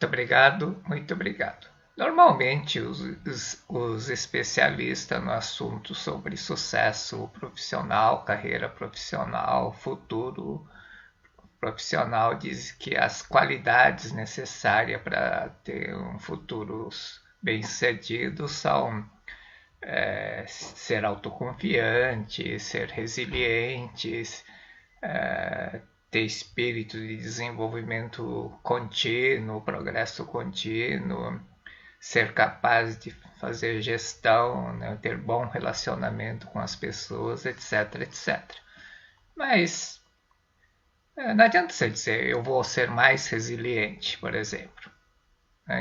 Muito obrigado, muito obrigado. Normalmente, os especialistas no assunto sobre sucesso profissional, carreira profissional, futuro profissional dizem que as qualidades necessárias para ter um futuro bem-sucedido são ser autoconfiante, ser resiliente, ter espírito de desenvolvimento contínuo, progresso contínuo, ser capaz de fazer gestão, né, ter bom relacionamento com as pessoas, etc, etc. Mas não adianta você dizer eu vou ser mais resiliente, por exemplo.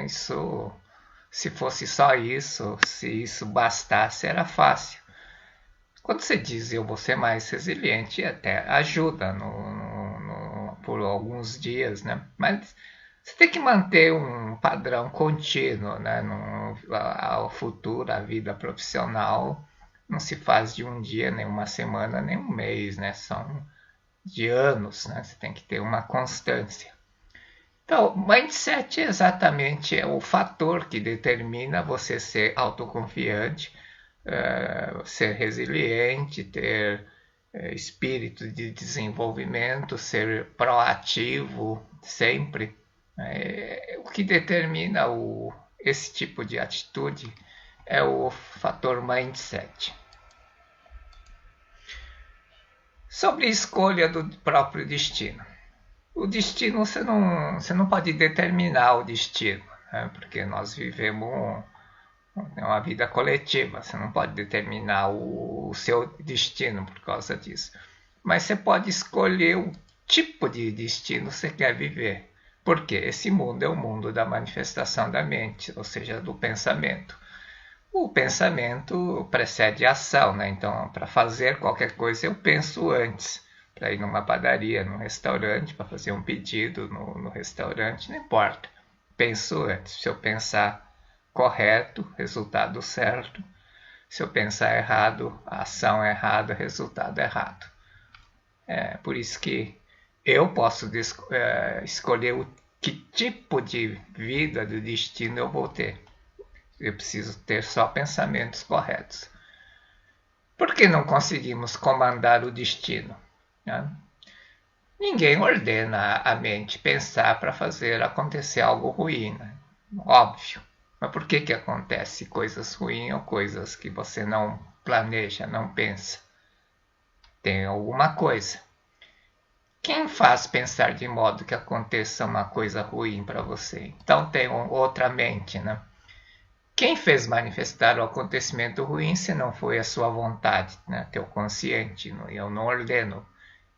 Isso, se fosse só isso, se isso bastasse, era fácil. Quando você diz eu vou ser mais resiliente, até ajuda por alguns dias, né? Mas você tem que manter um padrão contínuo, né? Ao futuro, a vida profissional não se faz de um dia, nem uma semana, nem um mês, né? São de anos, né? Você tem que ter uma constância. Então, mindset exatamente é o fator que determina você ser autoconfiante, ser resiliente, ter espírito de desenvolvimento, ser proativo sempre. O que determina esse tipo de atitude é o fator mindset. Sobre a escolha do próprio destino. O destino você não pode determinar o destino, né? Porque nós vivemos uma vida coletiva, você não pode determinar o seu destino por causa disso. Mas você pode escolher o tipo de destino que você quer viver. Porque esse mundo é o mundo da manifestação da mente, ou seja, do pensamento. O pensamento precede a ação, né? Então, para fazer qualquer coisa, eu penso antes. Para ir numa padaria, num restaurante, para fazer um pedido no restaurante, não importa. Penso antes. Se eu pensar correto, resultado certo. Se eu pensar errado, a ação errada, resultado errado. Por isso que eu posso escolher que tipo de vida, de destino eu vou ter. Eu preciso ter só pensamentos corretos. Por que não conseguimos comandar o destino? Ninguém ordena a mente pensar para fazer acontecer algo ruim, né? Óbvio. Mas por que acontece coisas ruins ou coisas que você não planeja, não pensa? Tem alguma coisa. Quem faz pensar de modo que aconteça uma coisa ruim para você? Então tem outra mente, né? Quem fez manifestar o acontecimento ruim se não foi a sua vontade, né? Teu consciente, eu não ordeno.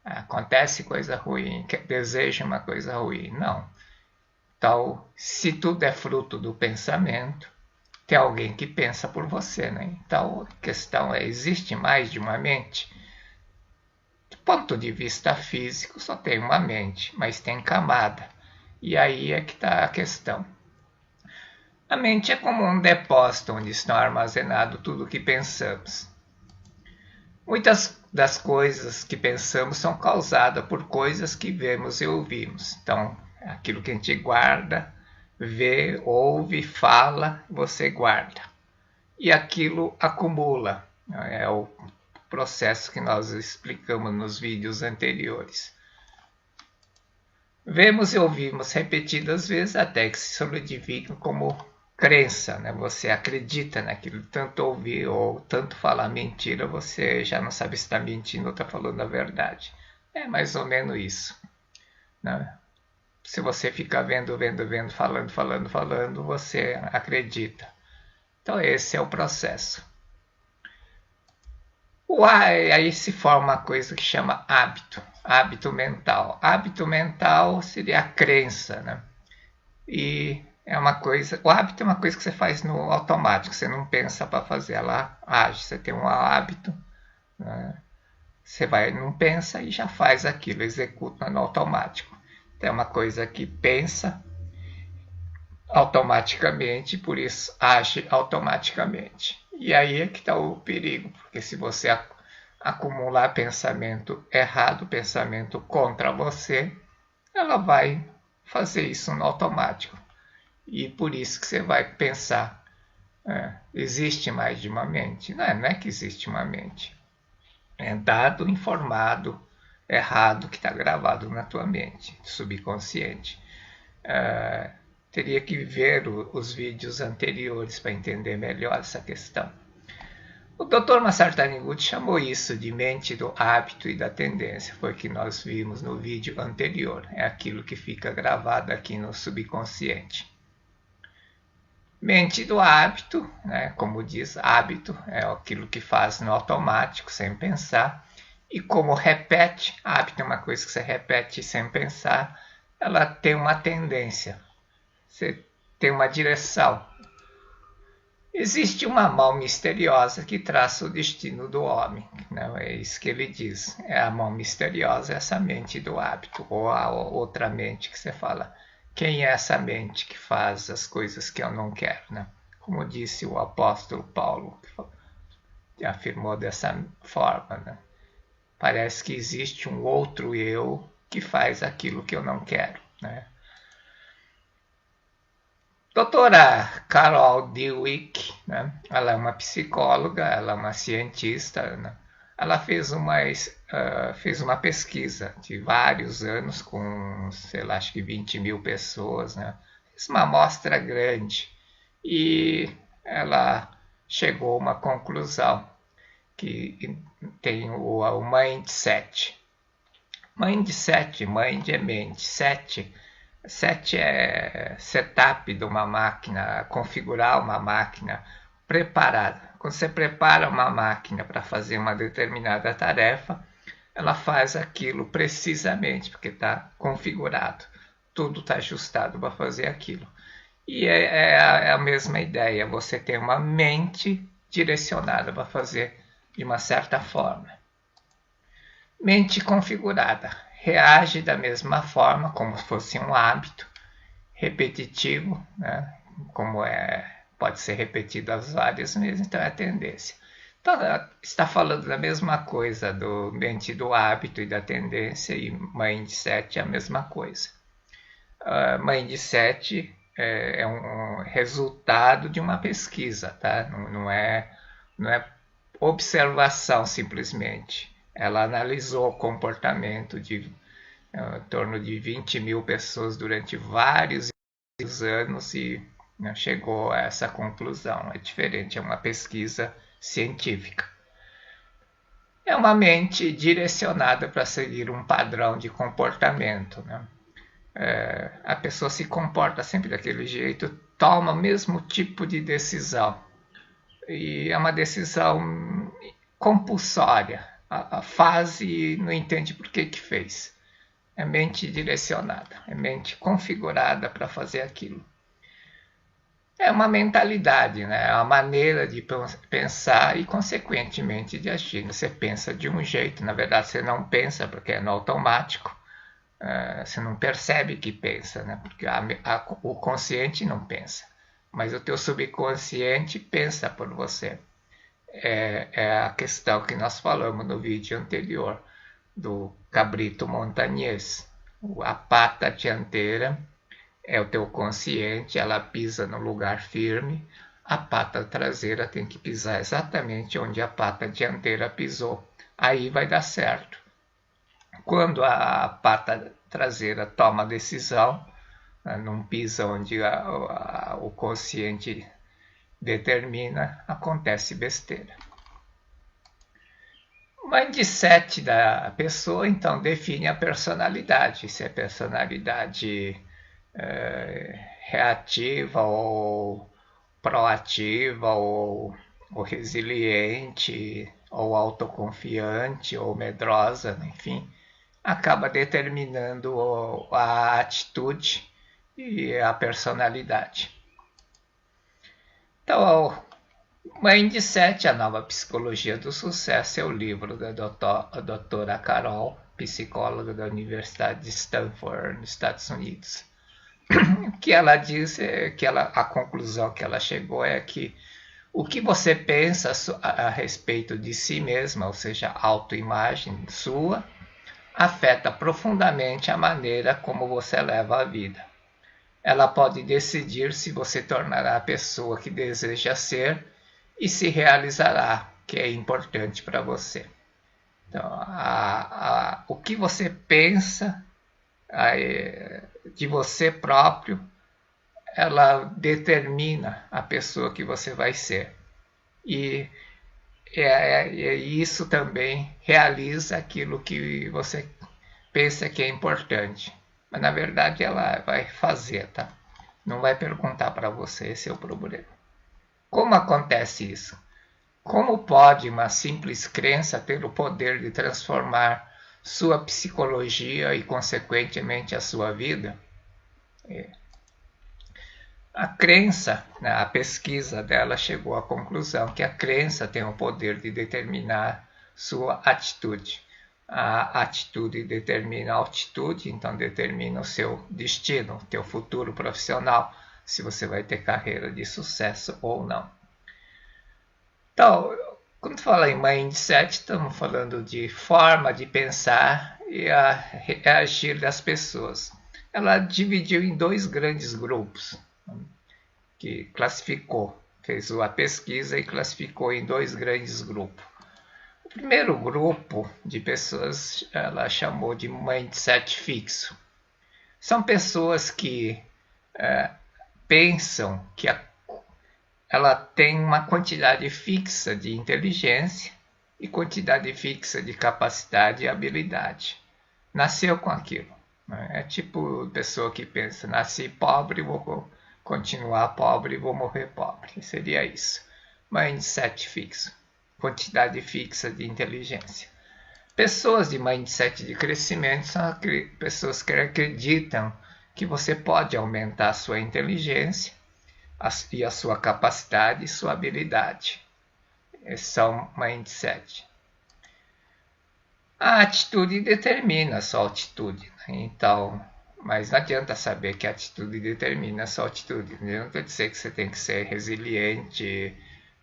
Acontece coisa ruim, deseja uma coisa ruim. Não. Então, se tudo é fruto do pensamento, tem alguém que pensa por você, né? Então, a questão é, existe mais de uma mente? Do ponto de vista físico, só tem uma mente, mas tem camada. E aí é que está a questão. A mente é como um depósito onde estão armazenados tudo o que pensamos. Muitas das coisas que pensamos são causadas por coisas que vemos e ouvimos. Então, aquilo que a gente guarda, vê, ouve, fala, você guarda. E aquilo acumula. É o processo que nós explicamos nos vídeos anteriores. Vemos e ouvimos repetidas vezes até que se solidificam como crença, né? Você acredita naquilo, tanto ouvir ou tanto falar mentira, você já não sabe se está mentindo ou está falando a verdade. É mais ou menos isso, né? Se você fica vendo, falando, você acredita. Então esse é o processo. Aí se forma uma coisa que chama hábito mental. Hábito mental seria a crença, né? E é uma coisa, o hábito é uma coisa que você faz no automático, você não pensa para fazer, ela age, você tem um hábito, né? Você não pensa e já faz aquilo, executa no automático. Então é uma coisa que pensa automaticamente, por isso age automaticamente. E aí é que está o perigo, porque se você acumular pensamento errado, pensamento contra você, ela vai fazer isso no automático. E por isso que você vai pensar, existe mais de uma mente. Não é que existe uma mente. É dado informado errado que está gravado na tua mente, subconsciente. Teria que ver os vídeos anteriores para entender melhor essa questão. O Dr. Masaru Taniguchi chamou isso de mente do hábito e da tendência. Foi o que nós vimos no vídeo anterior. É aquilo que fica gravado aqui no subconsciente. Mente do hábito, né? Como diz, hábito é aquilo que faz no automático, sem pensar. E como repete, hábito é uma coisa que você repete sem pensar, ela tem uma tendência, você tem uma direção. Existe uma mão misteriosa que traça o destino do homem, não é isso que ele diz. É a mão misteriosa, essa mente do hábito, ou a outra mente que você fala. Quem é essa mente que faz as coisas que eu não quero, né? Como disse o apóstolo Paulo, que afirmou dessa forma, né? Parece que existe um outro eu que faz aquilo que eu não quero, né? Doutora Carol Dweck, né? Ela é uma psicóloga, ela é uma cientista, né? Ela fez uma pesquisa de vários anos com, sei lá, acho que 20 mil pessoas, né? Fez uma amostra grande e ela chegou a uma conclusão que tem o mindset. Mindset, mind é mente, set é setup de uma máquina, configurar uma máquina preparada. Quando você prepara uma máquina para fazer uma determinada tarefa, ela faz aquilo precisamente, porque está configurado. Tudo está ajustado para fazer aquilo. E é a mesma ideia, você tem uma mente direcionada para fazer de uma certa forma. Mente configurada reage da mesma forma, como se fosse um hábito repetitivo, né? Como pode ser repetido às várias vezes, então é a tendência. Então, está falando da mesma coisa, do mente do hábito e da tendência, e mindset é a mesma coisa. Mindset é um resultado de uma pesquisa, tá? Não é observação simplesmente. Ela analisou o comportamento de em torno de 20 mil pessoas durante vários anos e chegou a essa conclusão. É diferente, é uma pesquisa científica. É uma mente direcionada para seguir um padrão de comportamento, né? A pessoa se comporta sempre daquele jeito, toma o mesmo tipo de decisão. E é uma decisão compulsória. Faz e não entende por que fez. É mente direcionada, é mente configurada para fazer aquilo. É uma mentalidade, né? É uma maneira de pensar e, consequentemente, de agir. Você pensa de um jeito, na verdade você não pensa porque é no automático. Você não percebe que pensa, né? Porque o consciente não pensa, mas o teu subconsciente pensa por você. É a questão que nós falamos no vídeo anterior do cabrito montanhês. A pata dianteira é o teu consciente, ela pisa no lugar firme. A pata traseira tem que pisar exatamente onde a pata dianteira pisou. Aí vai dar certo. Quando a pata traseira toma a decisão, não pisa onde o consciente determina, acontece besteira. O mindset da pessoa, então, define a personalidade. Se é personalidade reativa ou proativa ou resiliente ou autoconfiante ou medrosa, enfim, acaba determinando a atitude e a personalidade. Então, Mindset, a nova psicologia do sucesso, é o livro da doutora Carol, psicóloga da Universidade de Stanford, nos Estados Unidos. O que ela diz a conclusão que ela chegou é que o que você pensa a respeito de si mesma, ou seja, a autoimagem sua, afeta profundamente a maneira como você leva a vida. ela pode decidir se você tornará a pessoa que deseja ser e se realizará, que é importante para você. Então, o que você pensa de você próprio, ela determina a pessoa que você vai ser. E isso também realiza aquilo que você pensa que é importante. Mas na verdade ela vai fazer, tá? Não vai perguntar para você, esse é o problema. Como acontece isso? Como pode uma simples crença ter o poder de transformar sua psicologia e, consequentemente, a sua vida? A crença, a pesquisa dela chegou à conclusão que a crença tem o poder de determinar sua atitude. A atitude determina a altitude, então determina o seu destino, o teu futuro profissional, se você vai ter carreira de sucesso ou não. Então, quando fala em mindset, estamos falando de forma de pensar e agir das pessoas. Ela dividiu em dois grandes grupos, que classificou, fez a pesquisa e classificou em dois grandes grupos. O primeiro grupo de pessoas ela chamou de mindset fixo. São pessoas que pensam que ela tem uma quantidade fixa de inteligência e quantidade fixa de capacidade e habilidade. Nasceu com aquilo. É tipo pessoa que pensa, nasci pobre, vou continuar pobre e vou morrer pobre. Seria isso. Mindset fixo. Quantidade fixa de inteligência. Pessoas de mindset de crescimento são pessoas que acreditam que você pode aumentar a sua inteligência e a sua capacidade e sua habilidade. Esses são mindset. A atitude determina a sua altitude. Então, mas não adianta saber que a atitude determina a sua altitude. Não quer dizer que você tem que ser resiliente,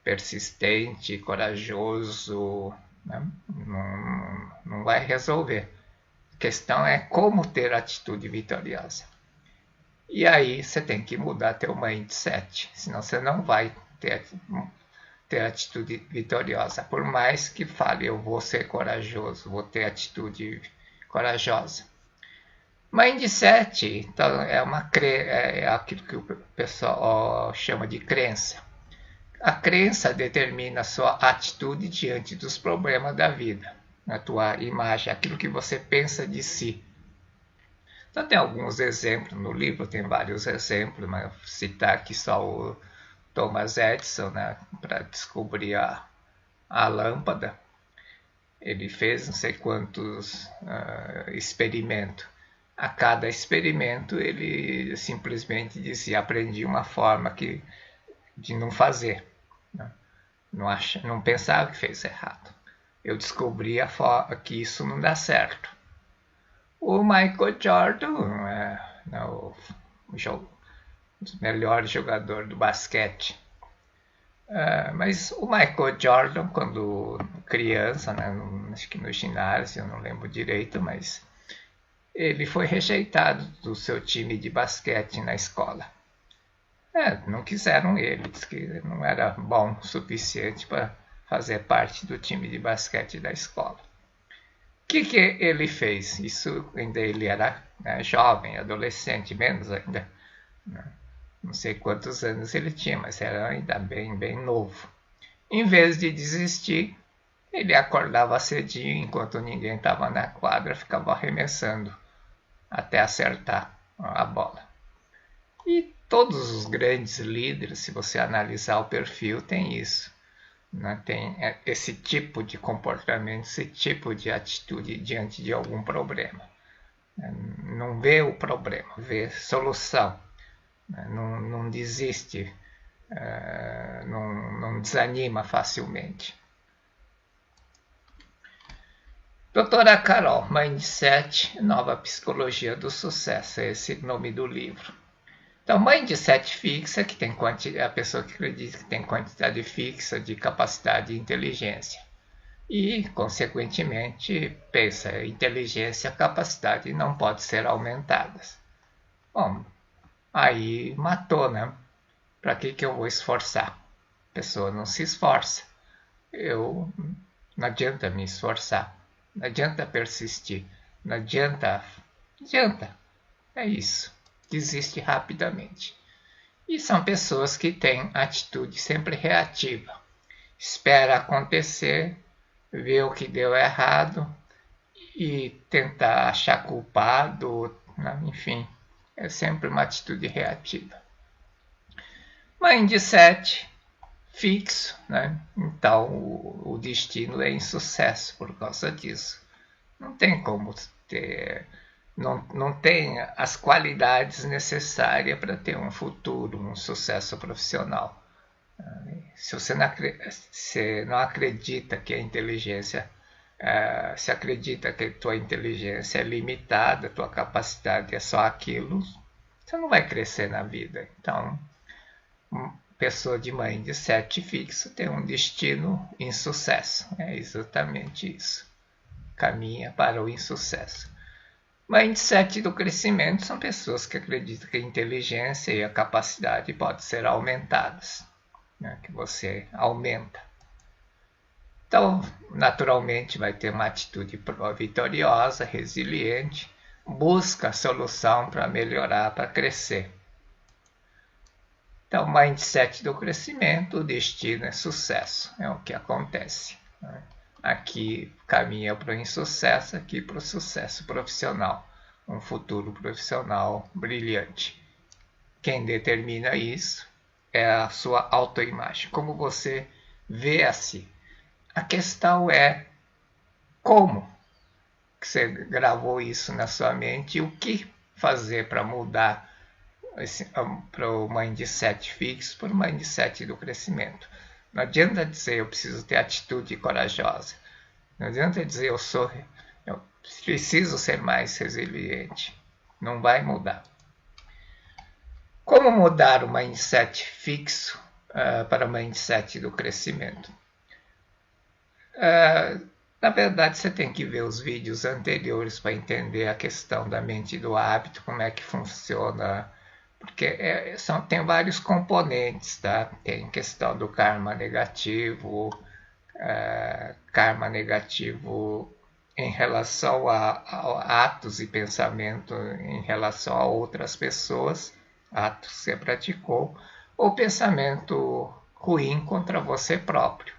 persistente, corajoso. Né? Não vai resolver. A questão é como ter atitude vitoriosa. E aí você tem que mudar teu mindset, senão você não vai ter atitude vitoriosa. Por mais que fale, eu vou ser corajoso, vou ter atitude corajosa. Mindset então, é aquilo que o pessoal chama de crença. A crença determina a sua atitude diante dos problemas da vida, a tua imagem, aquilo que você pensa de si. Então tem alguns exemplos no livro, tem vários exemplos, mas vou citar aqui só o Thomas Edison, né, para descobrir a lâmpada. Ele fez não sei quantos experimentos. A cada experimento ele simplesmente dizia, aprendi uma forma de não fazer. Né? Não pensava que fez errado. Eu descobri que isso não dá certo. O Michael Jordan, o melhor jogador do basquete. Mas o Michael Jordan, quando criança, né, acho que no ginásio, eu não lembro direito, mas ele foi rejeitado do seu time de basquete na escola. Não quiseram ele, disse que não era bom o suficiente para fazer parte do time de basquete da escola. O que ele fez? Isso ainda ele era jovem, adolescente, menos ainda. Não sei quantos anos ele tinha, mas era ainda bem novo. Em vez de desistir, ele acordava cedinho enquanto ninguém estava na quadra, ficava arremessando até acertar a bola. E todos os grandes líderes, se você analisar o perfil, tem isso. Né? Tem esse tipo de comportamento, esse tipo de atitude diante de algum problema. Não vê o problema, vê solução. Não desiste, não desanima facilmente. Doutora Carol, Mindset, Nova Psicologia do Sucesso, é esse nome do livro. Então, mindset fixa, que tem a pessoa que acredita que tem quantidade fixa de capacidade e inteligência. E, consequentemente, pensa, inteligência e capacidade não podem ser aumentadas. Bom, aí matou, né? Para que eu vou esforçar? A pessoa não se esforça. Eu não adianta me esforçar, não adianta persistir, não adianta, não adianta. É isso. Desiste rapidamente. E são pessoas que têm atitude sempre reativa. Espera acontecer, vê o que deu errado e tenta achar culpado, né? Enfim, é sempre uma atitude reativa. Mindset fixo, né? Então o destino é insucesso por causa disso. Não tem como ter, não tem as qualidades necessárias para ter um futuro, um sucesso profissional. Se você não acredita que a inteligência, se acredita que a tua inteligência é limitada, tua capacidade é só aquilo, você não vai crescer na vida. Então, pessoa de mindset fixo tem um destino insucesso. É exatamente isso. Caminha para o insucesso. Mindset do crescimento são pessoas que acreditam que a inteligência e a capacidade podem ser aumentadas, né? Que você aumenta. Então, naturalmente, vai ter uma atitude vitoriosa, resiliente, busca a solução para melhorar, para crescer. Então, mindset do crescimento, o destino é sucesso, é o que acontece. Né? Aqui caminha para o insucesso, aqui para o sucesso profissional, um futuro profissional brilhante. Quem determina isso é a sua autoimagem, como você vê a si. A questão é como você gravou isso na sua mente e o que fazer para mudar para o mindset fixo, para o mindset do crescimento. Não adianta dizer eu preciso ter atitude corajosa. Não adianta dizer eu preciso ser mais resiliente. Não vai mudar. Como mudar o mindset fixo para o mindset do crescimento? Na verdade, você tem que ver os vídeos anteriores para entender a questão da mente do hábito, como é que funciona, porque tem vários componentes, tá? Tem questão do karma negativo em relação a atos e pensamento em relação a outras pessoas, atos que você praticou, ou pensamento ruim contra você próprio.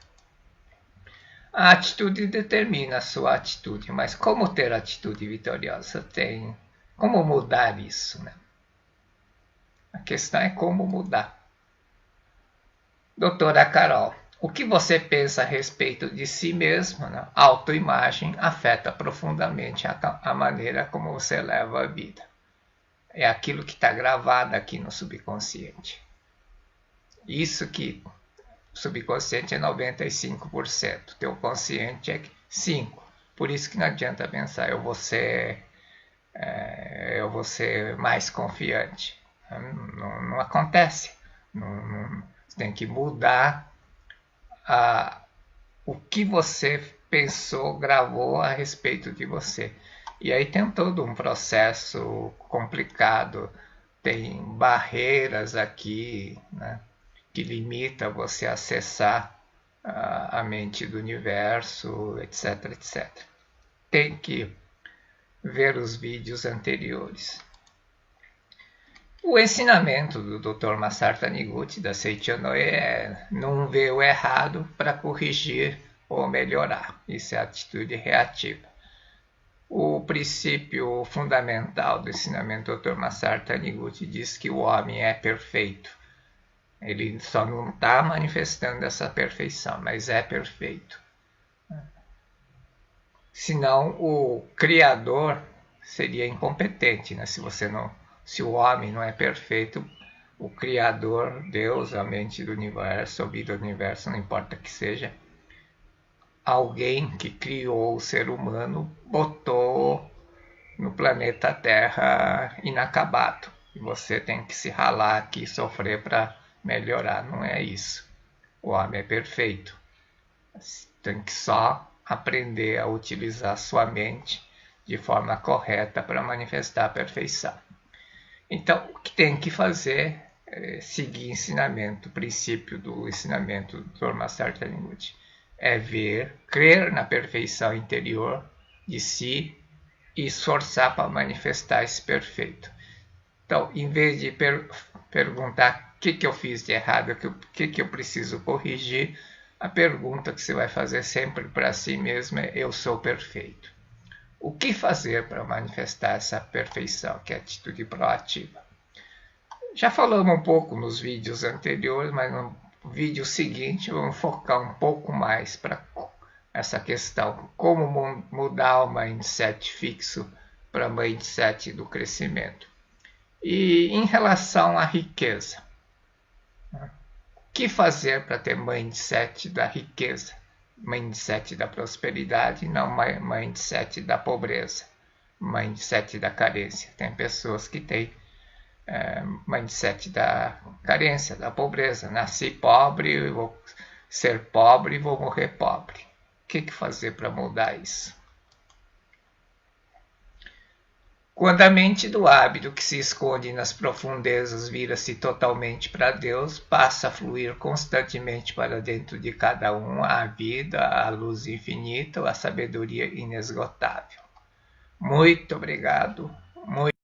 A atitude determina a sua atitude, mas como ter atitude vitoriosa? Tem como mudar isso, né? A questão é como mudar. Doutora Carol, o que você pensa a respeito de si mesmo, né? Autoimagem afeta profundamente a maneira como você leva a vida. É aquilo que está gravado aqui no subconsciente. Isso que o subconsciente é 95%, teu consciente é 5%. Por isso que não adianta pensar, eu vou ser mais confiante. Não acontece. Você tem que mudar o que você pensou, gravou a respeito de você. E aí tem todo um processo complicado, tem barreiras aqui, né, que limita você a acessar a mente do universo, etc, etc. Tem que ver os vídeos anteriores. O ensinamento do Dr. Masaru Taniguchi da Seiichi Noe é não ver o errado para corrigir ou melhorar. Isso é atitude reativa. O princípio fundamental do ensinamento do Dr. Masaru Taniguchi diz que o homem é perfeito. Ele só não está manifestando essa perfeição, mas é perfeito. Senão o Criador seria incompetente, né? Se o homem não é perfeito, o Criador, Deus, a mente do universo, a vida do universo, não importa que seja, alguém que criou o ser humano botou no planeta Terra inacabado. E você tem que se ralar aqui e sofrer para melhorar. Não é isso. O homem é perfeito. Tem que só aprender a utilizar sua mente de forma correta para manifestar a perfeição. Então, o que tem que fazer é seguir o princípio do ensinamento do Dr. Master Langwood. É ver, crer na perfeição interior de si e esforçar para manifestar esse perfeito. Então, em vez de perguntar o que eu fiz de errado, o que eu preciso corrigir, a pergunta que você vai fazer sempre para si mesmo é: eu sou perfeito. O que fazer para manifestar essa perfeição, que é a atitude proativa? Já falamos um pouco nos vídeos anteriores, mas no vídeo seguinte vamos focar um pouco mais para essa questão: como mudar o mindset fixo para o mindset do crescimento. E em relação à riqueza, o que fazer para ter mindset da riqueza? Mindset da prosperidade, não mindset da pobreza, mindset da carência. Tem pessoas que têm mindset da carência, da pobreza. Nasci pobre, vou ser pobre e vou morrer pobre. O que fazer para mudar isso? Quando a mente do hábito que se esconde nas profundezas vira-se totalmente para Deus, passa a fluir constantemente para dentro de cada um a vida, a luz infinita, a sabedoria inesgotável. Muito obrigado.